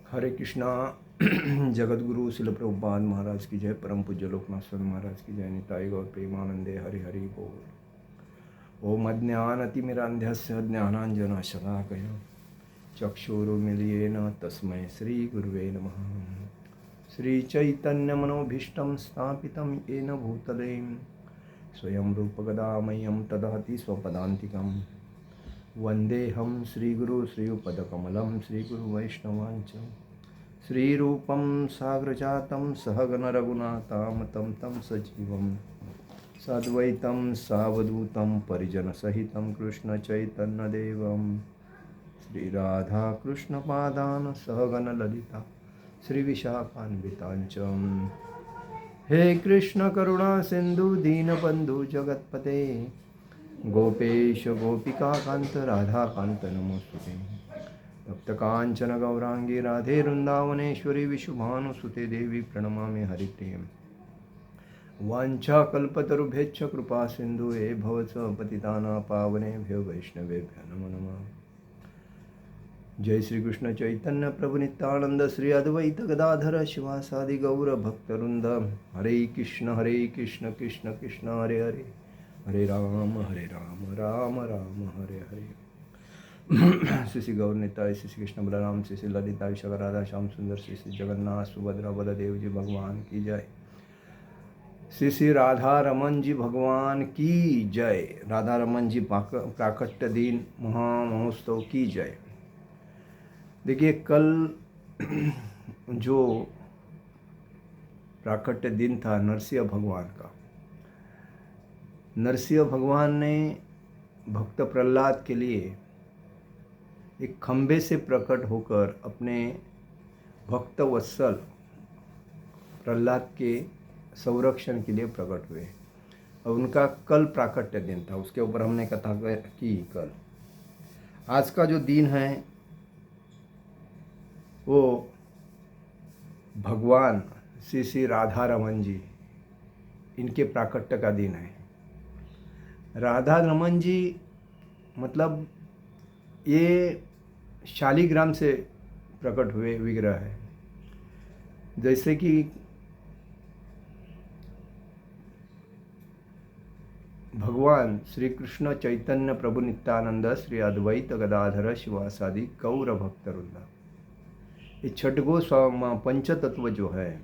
हरे कृष्णा। जगत गुरु शिल प्रभुपाद महाराज की जय। परम पूज्य लोकनाथ स्वामी महाराज की जय। निताई गौर प्रेमानंदे हरि हरि बोल। ओम अज्ञानतिमिरान्धस्य ज्ञानाञ्जनशलाकया चक्षुरुन्मीलितेन तस्मै श्री गुरुवे नमः। श्री चैतन्य मनोभीष्टं स्थापितं येन भूतले स्वयं रूपगदामह्यं ददति स्वपदान्तिकं। वन्देऽहं श्रीगुरु श्रीयुपदकमलं श्रीगुरुवैष्णवाञ्च श्रीरूपं साग्रजातं सहगण रघुनाथामतं तं सजीवं साद्वैतं सावधूतं परिजनसहितं कृष्णचैतन्यदेवं श्रीराधाकृष्णपादान् सहगण ललिता श्रीविशाखान्विताञ्च। हे कृष्ण करुणा सिंधु दीनबंधु जगत्पते गोपेश गोपिकाकांत राधाकांत नमोस्तुते। तप्त कांचन गौरांगी राधे वृंदावनेश्वरी विशुभानुसुते देवी प्रणमामि हरिप्रियं। वाञ्छाकल्पतरुभ्यश्च कृपा सिन्धुवे भवत्स पतितानां पावनेभ्यो वैष्णवेभ्यो नमो नमः। जय श्री कृष्ण चैतन्य प्रभु नित्यानंद श्री अद्वैत गदाधर शिवासादि गौर भक्तवृंद। हरे कृष्ण कृष्ण कृष्ण हरे हरे हरे राम राम राम हरे हरे। श्री श्री गौर निताय श्री श्री कृष्ण बलराम श्री श्री ललिता विशाखा राधा श्याम सुंदर श्री श्री जगन्नाथ सुभद्रा बलदेव जी भगवान की जय। श्री श्री राधा रमन जी भगवान की जय। राधा रमन जी प्राकट्य दिन महामहोत्सव की जय। देखिए, कल जो प्राकट्य दिन था नरसिंह भगवान का, नरसिंह भगवान ने भक्त प्रहलाद के लिए एक खंबे से प्रकट होकर अपने भक्त वत्सल प्रहलाद के संरक्षण के लिए प्रकट हुए। और उनका कल प्राकट्य दिन था, उसके ऊपर हमने कथा की कल। आज का जो दिन है वो भगवान श्री श्री राधा रमन जी इनके प्राकट्य का दिन है। राधा रमन जी मतलब ये शालिग्राम से प्रकट हुए विग्रह है। जैसे कि भगवान श्री कृष्ण चैतन्य प्रभु नित्यानंद श्री अद्वैत गदाधर शिवासादि गौर भक्तवृंद, ये छठ पंचतत्व जो है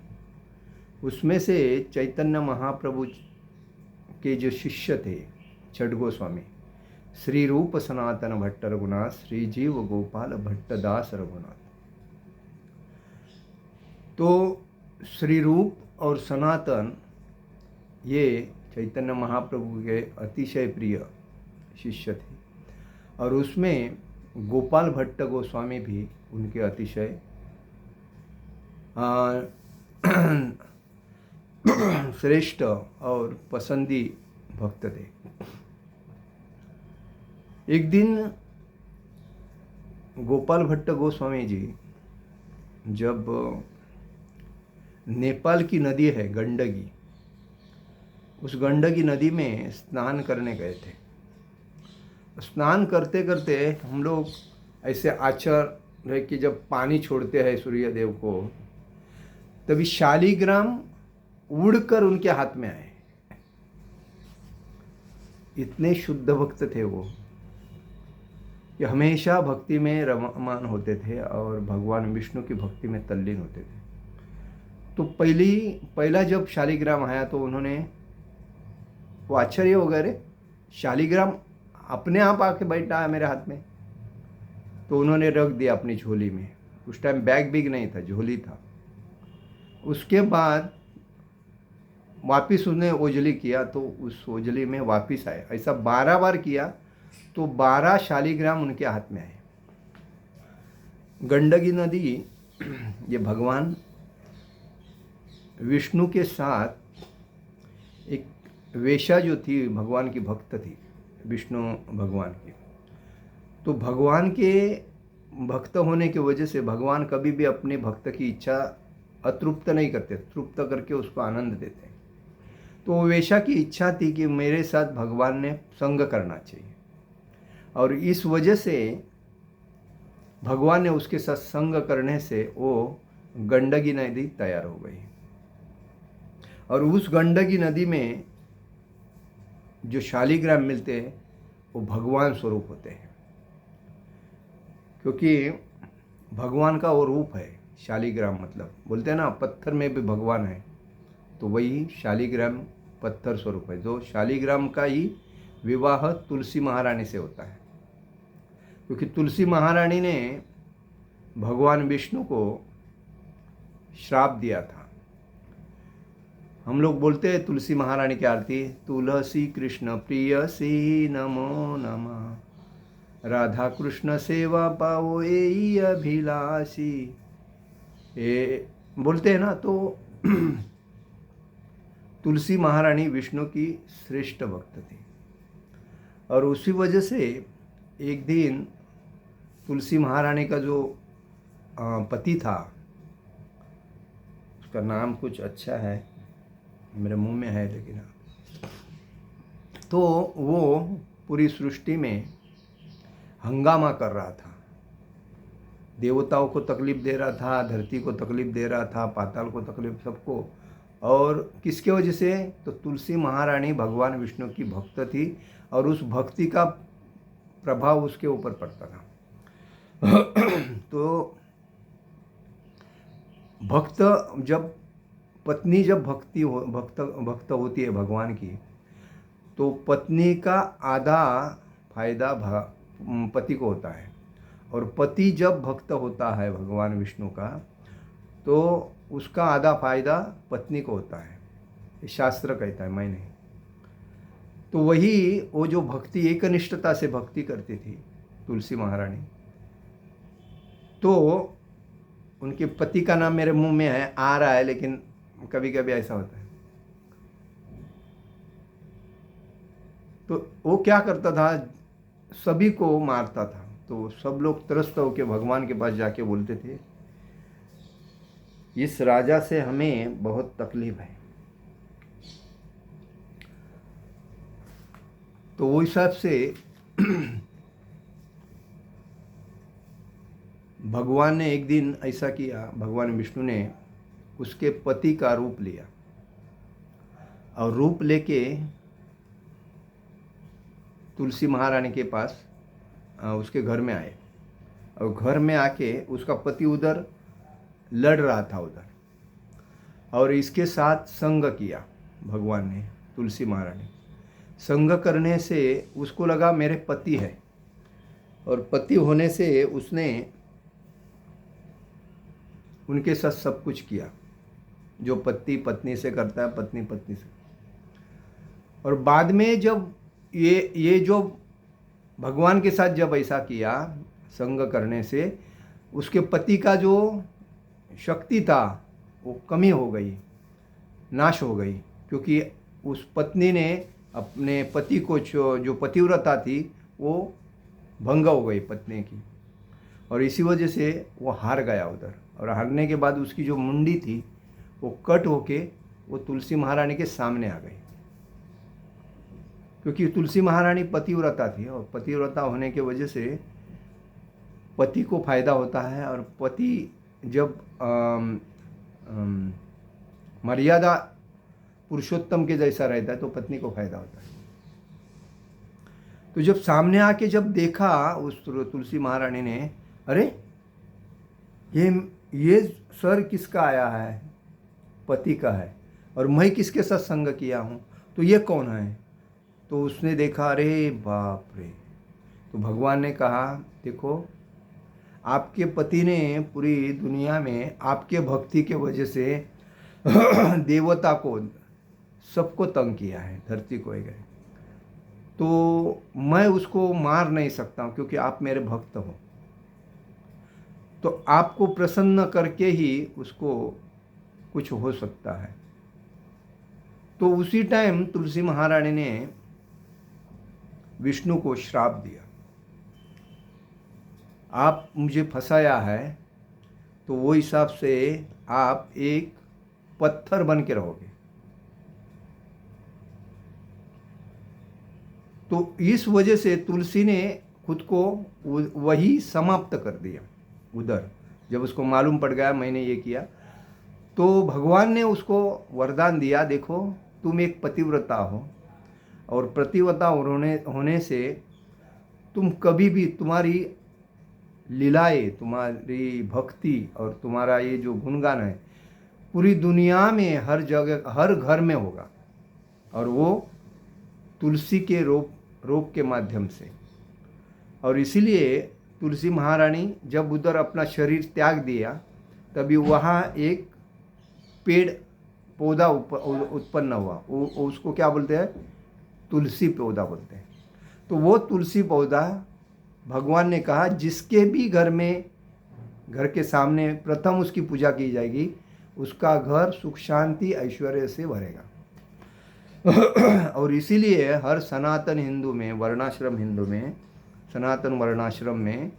उसमें से चैतन्य महाप्रभु के जो शिष्य थे छठ गोस्वामी श्री रूप सनातन भट्ट रघुनाथ श्री जीव गोपाल भट्ट दास रघुनाथ। तो श्री रूप और सनातन ये चैतन्य महाप्रभु के अतिशय प्रिय शिष्य थे, और उसमें गोपाल भट्ट गोस्वामी भी उनके अतिशय श्रेष्ठ और पसंदी भक्त थे। एक दिन गोपाल भट्ट गोस्वामी जी जब नेपाल की नदी है गंडकी, उस गंडकी नदी में स्नान करने गए थे। स्नान करते करते हम लोग ऐसे आचर है कि जब पानी छोड़ते हैं सूर्य देव को, तभी शालिग्राम उड़कर उनके हाथ में आए। इतने शुद्ध भक्त थे वो कि हमेशा भक्ति में रममान होते थे और भगवान विष्णु की भक्ति में तल्लीन होते थे। तो पहला जब शालिग्राम आया तो उन्होंने वो आश्चर्य वगैरह, शालिग्राम अपने आप आके बैठा है मेरे हाथ में, तो उन्होंने रख दिया अपनी झोली में। उस टाइम बैग बिग नहीं था, झोली था। उसके बाद वापिस उसने ओझली किया तो उस ओझली में वापिस आए। ऐसा 12 बार किया तो 12 शालिग्राम उनके हाथ में आए। गंडकी नदी ये भगवान विष्णु के साथ एक वेश्या जो थी, भगवान की भक्त थी, विष्णु भगवान की। तो भगवान के भक्त होने की वजह से भगवान कभी भी अपने भक्त की इच्छा अतृप्त नहीं करते, तृप्त करके उसको आनंद देते। तो वेश्या की इच्छा थी कि मेरे साथ भगवान ने संग करना चाहिए, और इस वजह से भगवान ने उसके साथ संग करने से वो गंडकी नदी तैयार हो गई। और उस गंडकी नदी में जो शालिग्राम मिलते हैं वो भगवान स्वरूप होते हैं, क्योंकि भगवान का वो रूप है शालिग्राम। मतलब बोलते हैं ना पत्थर में भी भगवान है, तो वही शालिग्राम पत्थर स्वरूप है। जो शालिग्राम का ही विवाह तुलसी महारानी से होता है, क्योंकि तुलसी महारानी ने भगवान विष्णु को श्राप दिया था। हम लोग बोलते हैं तुलसी महारानी की आरती, तुलसी कृष्ण प्रियसी नमो नमः, राधा कृष्ण सेवा पाओ ए अभिलाषी, ये बोलते हैं ना। तो तुलसी महारानी विष्णु की श्रेष्ठ भक्त थी, और उसी वजह से एक दिन तुलसी महारानी का जो पति था, उसका नाम कुछ अच्छा है, मेरे मुंह में है लेकिन, तो वो पूरी सृष्टि में हंगामा कर रहा था, देवताओं को तकलीफ दे रहा था, धरती को तकलीफ दे रहा था, पाताल को तकलीफ, सबको। और किसके वजह से? तो तुलसी महारानी भगवान विष्णु की भक्त थी, और उस भक्ति का प्रभाव उसके ऊपर पड़ता था। तो भक्त जब पत्नी जब भक्त होती है भगवान की, तो पत्नी का आधा फायदा पति को होता है, और पति जब भक्त होता है भगवान विष्णु का, तो उसका आधा फायदा पत्नी को होता है। ये शास्त्र कहता है, मैं नहीं। तो वही वो जो भक्ति एकनिष्ठता से भक्ति करती थी तुलसी महारानी, तो उनके पति का नाम मेरे मुंह में है, आ रहा है, लेकिन कभी कभी ऐसा होता है। तो वो क्या करता था, सभी को मारता था। तो सब लोग त्रस्त होकर भगवान के पास जाके बोलते थे, इस राजा से हमें बहुत तकलीफ है। तो वो हिसाब से भगवान ने एक दिन ऐसा किया, भगवान विष्णु ने उसके पति का रूप लिया, और रूप लेके तुलसी महारानी के पास उसके घर में आए, और घर में आके उसका पति उधर लड़ रहा था उधर, और इसके साथ संग किया भगवान ने। तुलसी महारानी संग करने से उसको लगा मेरे पति है, और पति होने से उसने उनके साथ सब कुछ किया जो पति पत्नी से करता है, पत्नी पत्नी से। और बाद में जब ये जो भगवान के साथ जब ऐसा किया संग करने से, उसके पति का जो शक्ति था वो कमी हो गई, नाश हो गई, क्योंकि उस पत्नी ने अपने पति को जो पतिव्रता थी वो भंग हो गई पत्नी की, और इसी वजह से वो हार गया उधर। और हारने के बाद उसकी जो मुंडी थी वो कट होके वो तुलसी महारानी के सामने आ गई, क्योंकि तुलसी महारानी पतिव्रता थी, और पतिव्रता होने के वजह से पति को फायदा होता है। और पति जब मर्यादा पुरुषोत्तम के जैसा रहता है तो पत्नी को फायदा होता है। तो जब सामने आके जब देखा उस तुलसी महारानी ने, अरे ये सर किसका आया है? पति का है, और मैं किसके साथ संग किया हूँ, तो ये कौन है? तो उसने देखा, अरे बाप रे। तो भगवान ने कहा, देखो आपके पति ने पूरी दुनिया में आपके भक्ति के वजह से देवता को सबको तंग किया है, धरती को गए, तो मैं उसको मार नहीं सकता हूँ, क्योंकि आप मेरे भक्त हो। तो आपको प्रसन्न करके ही उसको कुछ हो सकता है। तो उसी टाइम तुलसी महारानी ने विष्णु को श्राप दिया, आप मुझे फंसाया है, तो वो हिसाब से आप एक पत्थर बन के रहोगे। तो इस वजह से तुलसी ने खुद को वही समाप्त कर दिया। उधर जब उसको मालूम पड़ गया मैंने ये किया, तो भगवान ने उसको वरदान दिया, देखो तुम एक पतिव्रता हो और पतिव्रता होने से तुम कभी भी तुम्हारी लीलाएं, तुम्हारी भक्ति और तुम्हारा ये जो गुणगान है पूरी दुनिया में हर जगह हर घर में होगा, और वो तुलसी के रोप के माध्यम से। और इसीलिए तुलसी महारानी जब उधर अपना शरीर त्याग दिया तभी वहाँ एक पेड़ पौधा उत्पन्न हुआ, वो उसको क्या बोलते हैं, तुलसी पौधा बोलते हैं। तो वो तुलसी पौधा भगवान ने कहा जिसके भी घर में, घर के सामने प्रथम उसकी पूजा की जाएगी, उसका घर सुख शांति ऐश्वर्य से भरेगा। और इसीलिए हर सनातन हिंदू में, वर्णाश्रम हिंदू में, सनातन वर्णाश्रम में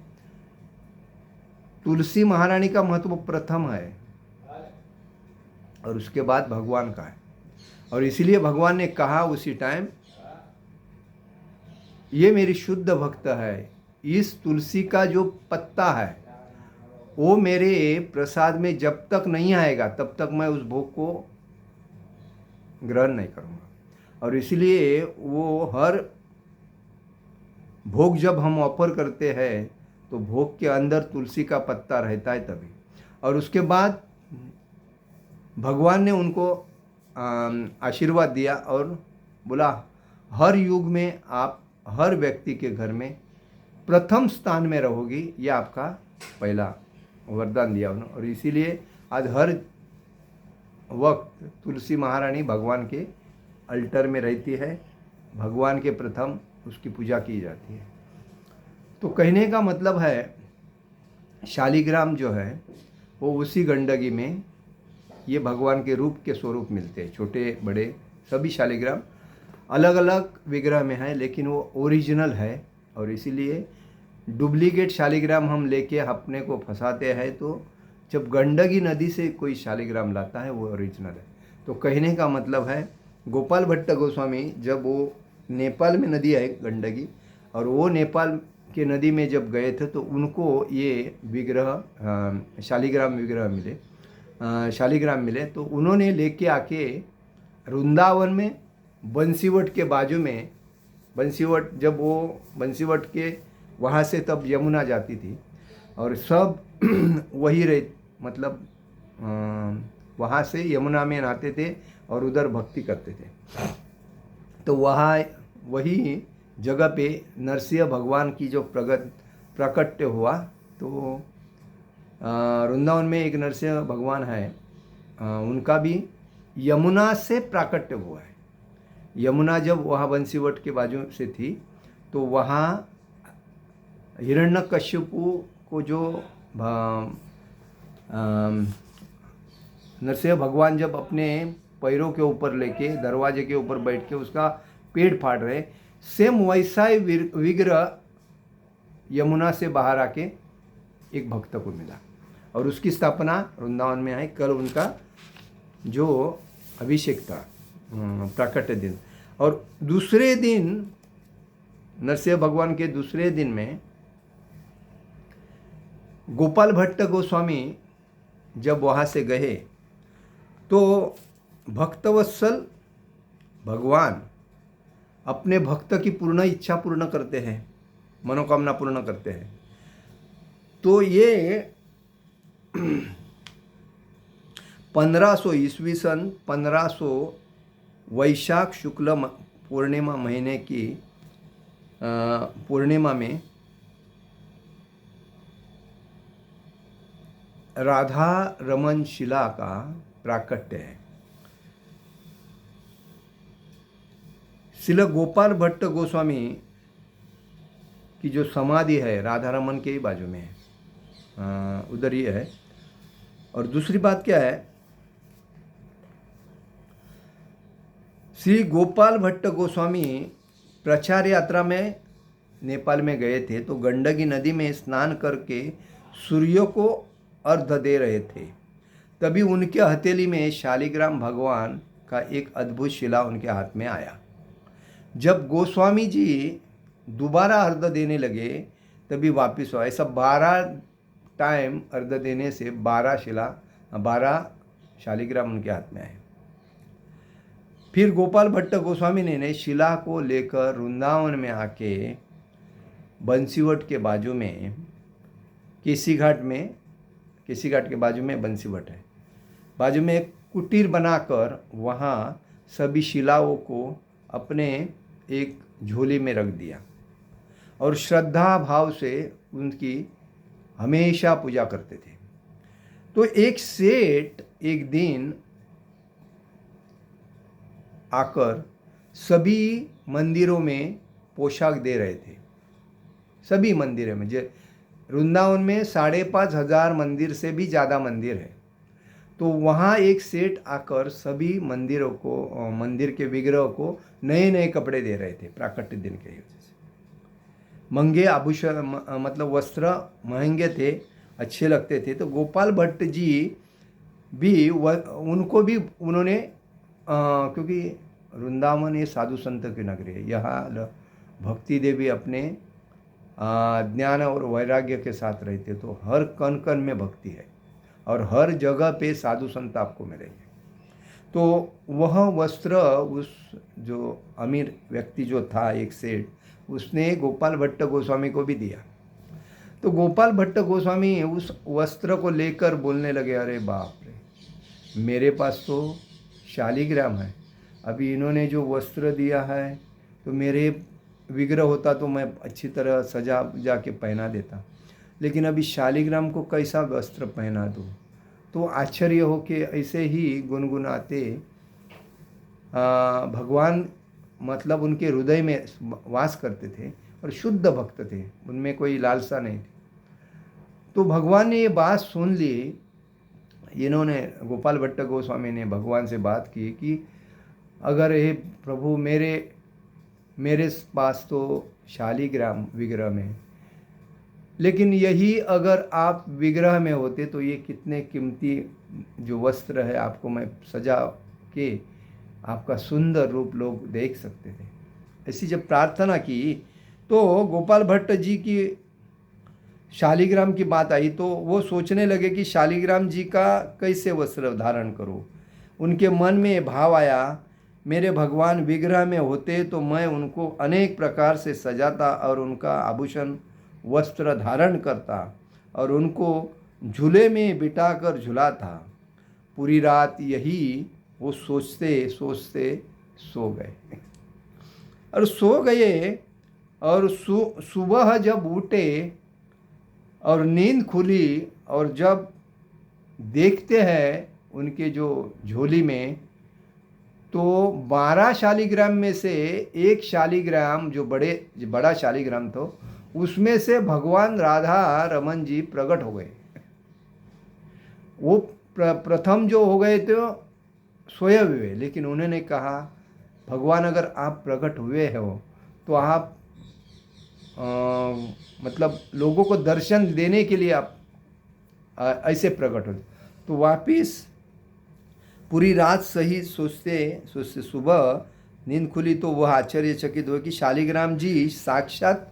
तुलसी महारानी का महत्व प्रथम है और उसके बाद भगवान का है। और इसीलिए भगवान ने कहा उसी टाइम, ये मेरी शुद्ध भक्त है, इस तुलसी का जो पत्ता है वो मेरे प्रसाद में जब तक नहीं आएगा तब तक मैं उस भोग को ग्रहण नहीं करूँगा। और इसलिए वो हर भोग जब हम ऑफर करते हैं तो भोग के अंदर तुलसी का पत्ता रहता है तभी। और उसके बाद भगवान ने उनको आशीर्वाद दिया और बोला हर युग में आप हर व्यक्ति के घर में प्रथम स्थान में रहोगी, ये आपका पहला वरदान दिया उन्होंने। और इसीलिए आज हर वक्त तुलसी महारानी भगवान के अल्टर में रहती है, भगवान के प्रथम उसकी पूजा की जाती है। तो कहने का मतलब है शालिग्राम जो है वो उसी गंडकी में ये भगवान के रूप के स्वरूप मिलते हैं, छोटे बड़े सभी शालिग्राम अलग अलग विग्रह में है लेकिन वो ओरिजिनल है। और इसीलिए डुप्लीकेट शालिग्राम हम लेके अपने को फंसाते हैं, तो जब गंडकी नदी से कोई शालिग्राम लाता है वो ओरिजिनल है। तो कहने का मतलब है गोपाल भट्ट गोस्वामी जब वो नेपाल में नदी है गंडकी, और वो नेपाल के नदी में जब गए थे तो उनको ये विग्रह शालिग्राम विग्रह मिले, शालिग्राम मिले। तो उन्होंने लेके आके वृंदावन में बंसीवट के बाजू में, बंसीवट जब वो बंसीवट के वहाँ से तब यमुना जाती थी और सब वही रहे, मतलब वहाँ से यमुना में नहाते थे और उधर भक्ति करते थे। तो वहाँ वही जगह पे नरसिंह भगवान की जो प्रकट हुआ, तो वृंदावन में एक नरसिंह भगवान है, उनका भी यमुना से प्राकट्य हुआ है। यमुना जब वहाँ बंसीवट के बाजू से थी तो वहाँ हिरण्यकश्यपु को जो नरसिंह भगवान जब अपने पैरों के ऊपर लेके दरवाजे के ऊपर बैठ के उसका पेट फाड़ रहे, सेम वैसा ही विग्रह यमुना से बाहर आके एक भक्त को मिला और उसकी स्थापना वृंदावन में है। कल उनका जो अभिषेक था प्राकट्य दिन, और दूसरे दिन नरसिंह भगवान के दूसरे दिन में गोपाल भट्ट गोस्वामी जब वहाँ से गए तो भक्तवत्सल भगवान अपने भक्त की पूर्ण इच्छा पूर्ण करते हैं, मनोकामना पूर्ण करते हैं। तो ये 1500 ईस्वी सन 1500 वैशाख शुक्ल पूर्णिमा महीने की पूर्णिमा में राधा रमन शिला का प्राकट्य है। श्रील गोपाल भट्ट गोस्वामी की जो समाधि है राधा रमन के ही बाजू में है, उधर ही है। और दूसरी बात क्या है, श्री गोपाल भट्ट गोस्वामी प्रचार यात्रा में नेपाल में गए थे तो गंडकी नदी में स्नान करके सूर्य को अर्घ्य दे रहे थे, तभी उनके हथेली में शालिग्राम भगवान का एक अद्भुत शिला उनके हाथ में आया। जब गोस्वामी जी दोबारा अर्घ्य देने लगे तभी वापिस हुआ। ऐसा 12 टाइम अर्घ देने से 12 शालिग्राम उनके हाथ में आए। फिर गोपाल भट्ट गोस्वामी ने शिला को लेकर वृंदावन में आके बंसीवट के बाजू में केसी घाट के बाजू में बंसीवट है, बाजू में एक कुटीर बनाकर वहाँ सभी शिलाओं को अपने एक झोली में रख दिया और श्रद्धा भाव से उनकी हमेशा पूजा करते थे। तो एक सेठ एक दिन आकर सभी मंदिरों में पोशाक दे रहे थे। सभी मंदिरों में, वृंदावन में 5,500 मंदिर से भी ज़्यादा मंदिर है। तो वहाँ एक सेठ आकर सभी मंदिरों को, मंदिर के विग्रह को नए नए कपड़े दे रहे थे प्राकट्य दिन के वजह से। महंगे आभूषण, मतलब वस्त्र महंगे थे, अच्छे लगते थे। तो गोपाल भट्ट जी भी उनको भी उन्होंने, क्योंकि वृंदावन ये साधु संत की नगरी है, यहाँ भक्ति देवी अपने ज्ञान और वैराग्य के साथ रहते, तो हर कण कण में भक्ति है और हर जगह पे साधु संत आपको मिलेंगे। तो वह वस्त्र उस जो अमीर व्यक्ति जो था, एक सेठ, उसने गोपाल भट्ट गोस्वामी को भी दिया। तो गोपाल भट्ट गोस्वामी उस वस्त्र को लेकर बोलने लगे, अरे बाप रे, मेरे पास तो शालिग्राम है, अभी इन्होंने जो वस्त्र दिया है तो मेरे विग्रह होता तो मैं अच्छी तरह सजा के पहना देता, लेकिन अभी शालिग्राम को कैसा वस्त्र पहना दूँ। तो आश्चर्य हो के ऐसे ही गुनगुनाते भगवान, मतलब उनके हृदय में वास करते थे और शुद्ध भक्त थे, उनमें कोई लालसा नहीं थी। तो भगवान ने ये बात सुन ली। इन्होंने, गोपाल भट्ट गोस्वामी ने भगवान से बात की कि अगर हे प्रभु, मेरे पास तो शालिग्राम विग्रह में, लेकिन यही अगर आप विग्रह में होते तो ये कितने कीमती जो वस्त्र है आपको मैं सजा के आपका सुंदर रूप लोग देख सकते थे। ऐसी जब प्रार्थना की तो गोपाल भट्ट जी की शालिग्राम की बात आई तो वो सोचने लगे कि शालिग्राम जी का कैसे वस्त्र धारण करूं। उनके मन में भाव आया, मेरे भगवान विग्रह में होते तो मैं उनको अनेक प्रकार से सजाता और उनका आभूषण वस्त्र धारण करता और उनको झूले में बिठाकर झुलाता। पूरी रात यही वो सोचते सोचते सो गए और सुबह जब उठे और नींद खुली और जब देखते हैं उनके जो झोली में, तो 12 शालिग्राम में से एक शालिग्राम जो बड़ा शालिग्राम था, उसमें से भगवान राधा रमन जी प्रकट हो गए। वो प्रथम जो हो गए थे सोए हुए, लेकिन उन्होंने कहा, भगवान अगर आप प्रकट हुए हो तो आप मतलब लोगों को दर्शन देने के लिए आप ऐसे प्रकट हो। तो वापिस पूरी रात सही सोचते सोचते सुबह नींद खुली तो वह आश्चर्यचकित हुए कि शालिग्राम जी साक्षात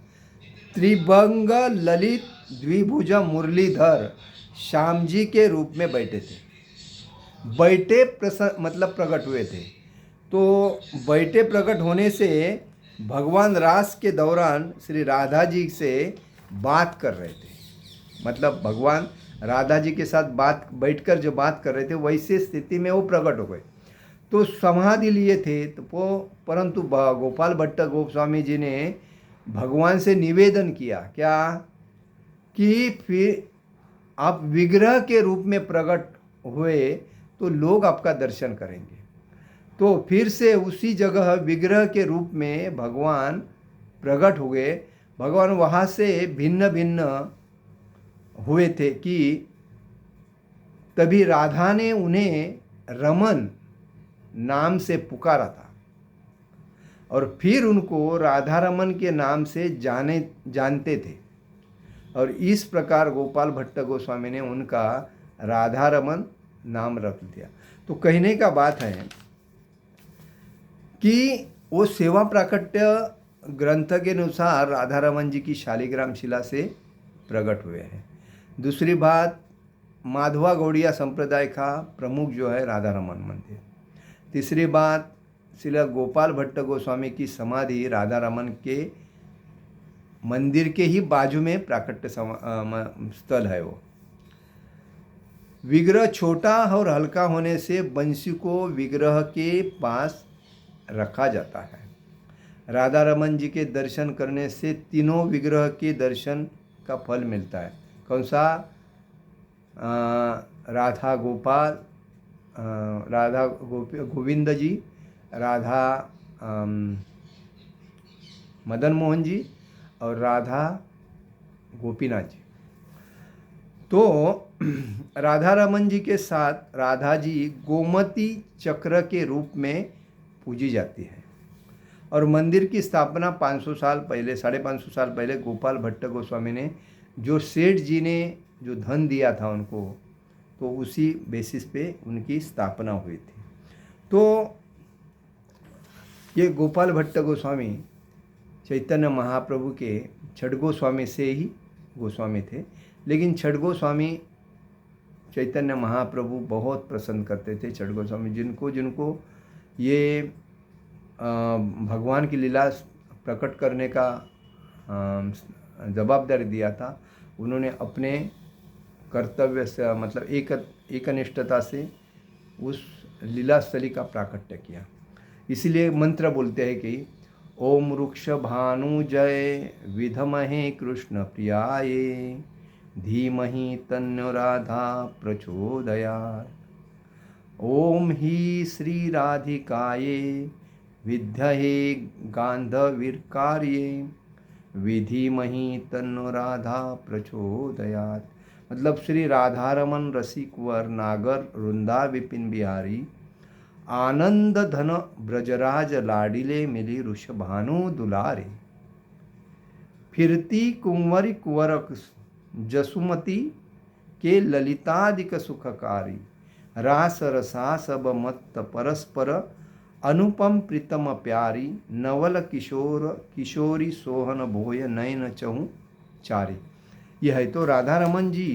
त्रिभंग ललित द्विभुज मुरलीधर श्याम जी के रूप में बैठे थे। मतलब प्रकट हुए थे। तो बैठे प्रकट होने से भगवान रास के दौरान श्री राधा जी से बात कर रहे थे। मतलब भगवान राधा जी के साथ बैठकर जो बात कर रहे थे वैसे स्थिति में वो प्रकट हो गए। तो समाधि लिए थे तो वो, परंतु गोपाल भट्ट गोस्वामी जी ने भगवान से निवेदन किया क्या कि फिर आप विग्रह के रूप में प्रकट हुए तो लोग आपका दर्शन करेंगे। तो फिर से उसी जगह विग्रह के रूप में भगवान प्रकट हुए। भगवान वहाँ से भिन्न भिन्न हुए थे कि तभी राधा ने उन्हें रमन नाम से पुकारा था और फिर उनको राधा रमन के नाम से जानते थे। और इस प्रकार गोपाल भट्ट गोस्वामी ने उनका राधा रमन नाम रख दिया। तो कहने का बात है कि वो सेवा प्राकट्य ग्रंथ के अनुसार राधा रमन जी की शालिग्राम शिला से प्रकट हुए हैं। दूसरी बात, माधवा गौड़िया संप्रदाय का प्रमुख जो है राधा रमन मंदिर। तीसरी बात, श्रील गोपाल भट्ट गोस्वामी की समाधि राधा रमन के मंदिर के ही बाजू में प्राकट्य स्थल है। वो विग्रह छोटा और हल्का होने से बंसी को विग्रह के पास रखा जाता है। राधा रमन जी के दर्शन करने से तीनों विग्रह के दर्शन का फल मिलता है। कौन सा? राधा गोपाल, राधा गोविंद जी, राधा मदन मोहन जी और राधा गोपीनाथ जी। तो राधा रमन जी के साथ राधा जी गोमती चक्र के रूप में पूजी जाती है और मंदिर की स्थापना 500 साल पहले, 550 साल पहले गोपाल भट्ट गोस्वामी ने, जो सेठ जी ने जो धन दिया था उनको, तो उसी बेसिस पे उनकी स्थापना हुई थी। तो ये गोपाल भट्ट गोस्वामी चैतन्य महाप्रभु के छठ गोस्वामी से ही गोस्वामी थे, लेकिन छठ गोस्वामी चैतन्य महाप्रभु बहुत प्रसन्न करते थे। छठ गोस्वामी जिनको ये भगवान की लीला प्रकट करने का जवाबदारी दिया था, उन्होंने अपने कर्तव्य से, मतलब एकनिष्ठता से उस लीला स्थली का प्राकट्य किया। इसीलिए मंत्र बोलते हैं कि ओम वृक्ष भानु जय विधमहे कृष्ण प्रियाये धीमहि तन्नो राधा प्रचोदयात्। ओम ही श्री राधिकाये विद्महे गांधर्वीर्कार्ये विधीमहि तन्नो राधा प्रचोदयात्। मतलब श्री राधा रमन रसिक वर नागर वृंदा विपिन बिहारी आनंद धन ब्रजराज लाडिले मिली ऋषभानु दुलारे। फिरती कुंवरी कुंवर जसुमती के ललितादिक सुखकारी रास रसा सब मत परस्पर अनुपम प्रीतम प्यारी नवल किशोर किशोरी सोहन भोय नयन चहु चारी। यह है तो राधा रमन जी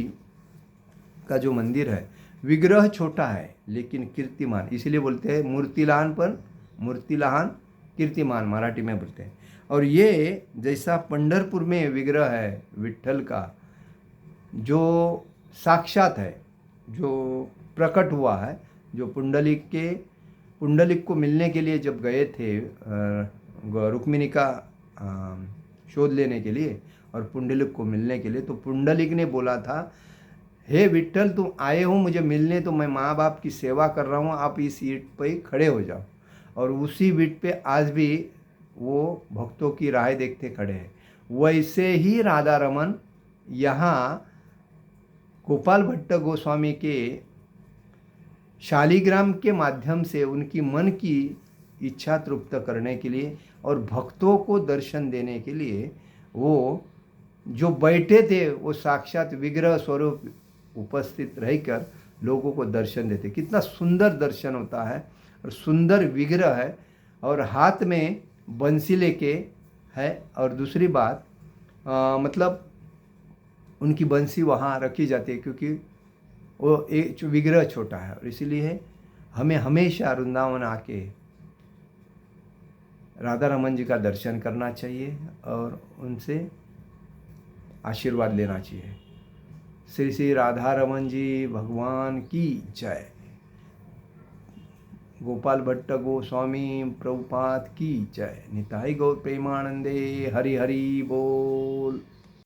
का जो मंदिर है, विग्रह छोटा है लेकिन कीर्तिमान, इसीलिए बोलते हैं मूर्तिलान पर मूर्तिलान कीर्तिमान, मराठी में बोलते हैं। और ये जैसा पंढरपुर में विग्रह है विट्ठल का, जो साक्षात है, जो प्रकट हुआ है, जो पुंडलिक को मिलने के लिए जब गए थे रुक्मिणी का शोध लेने के लिए और पुंडलिक को मिलने के लिए, तो पुंडलिक ने बोला था, हे विट्ठल तुम आए हो मुझे मिलने, तो मैं माँ बाप की सेवा कर रहा हूँ, आप इस ईंट पे खड़े हो जाओ। और उसी ईंट पे आज भी वो भक्तों की राह देखते खड़े हैं। वैसे ही राधा रमन यहाँ गोपाल भट्ट गोस्वामी के शालिग्राम के माध्यम से उनकी मन की इच्छा तृप्त करने के लिए और भक्तों को दर्शन देने के लिए वो जो बैठे थे वो साक्षात विग्रह स्वरूप उपस्थित रहकर लोगों को दर्शन देते। कितना सुंदर दर्शन होता है और सुंदर विग्रह है और हाथ में बंसी लेके है। और दूसरी बात मतलब उनकी बंसी वहाँ रखी जाती है क्योंकि वो एक विग्रह छोटा है और इसीलिए हमें हमेशा वृंदावन आके राधा रमन जी का दर्शन करना चाहिए और उनसे आशीर्वाद लेना चाहिए। श्री श्री राधा रमन जी भगवान की जय। गोपाल भट्ट गोस्वामी प्रभुपाद की जय। निताई गौर प्रेमानंदे। हरि हरि बोल।